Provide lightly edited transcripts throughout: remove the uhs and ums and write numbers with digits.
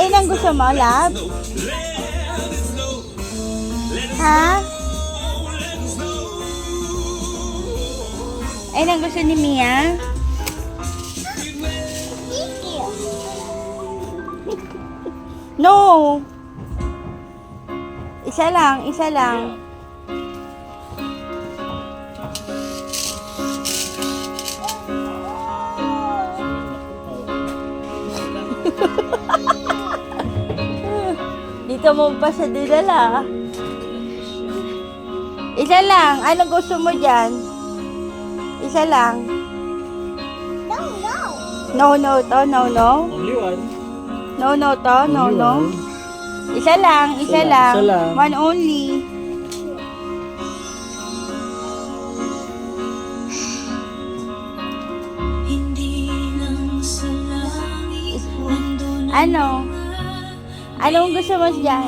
Ayun ang gusto mo, love? Ha? Ayun ang gusto ni Mia? No! Isa lang, isa lang. Dito mo pa sa dinala. Isa lang. Anong gusto mo dyan? Isa lang. No, no. No, no to, no, no. Only one. No, no to, no, Only no. one. Isa lang, isa lang. Isa lang. One only. Ano? Anong gusto mo dyan?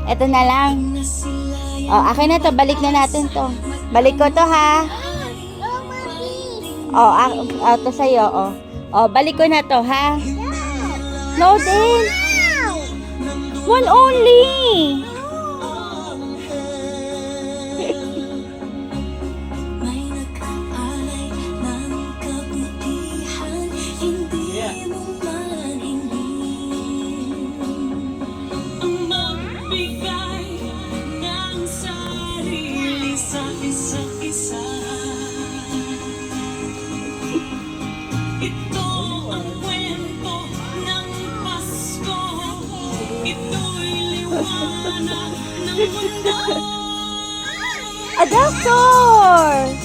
Ito na lang. Oh, akin na to. Balik na natin to. Balik ko to, ha? No, mommy. Oh, to sa'yo, oh. Oh, balik ko na to, ha? No, din. One only. Ito ang kwento ng Pasko. Ito'y liwanag ng mundo. Adapter.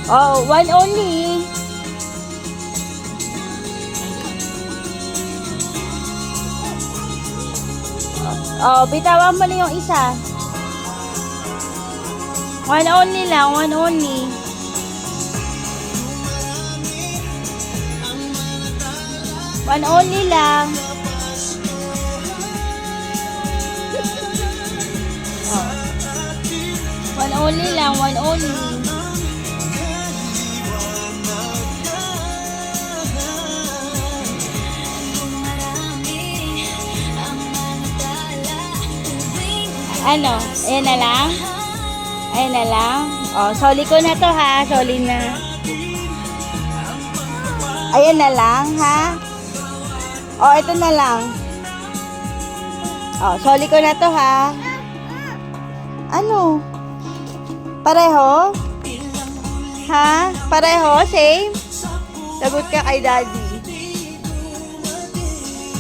Oh, one only. Oh, bitawan mo na yung isa. One only lang, one only. One only lang. Oh. One only lang, one only. Ano? Ayan na lang? Ayan na lang? Oh, soli ko na to, ha? Soli na. Ayan na lang, ha? Oh, ito na lang. Oh, soli ko na to, ha? Ano? Pareho? Ha? Pareho? Same? Sagot ka kay daddy.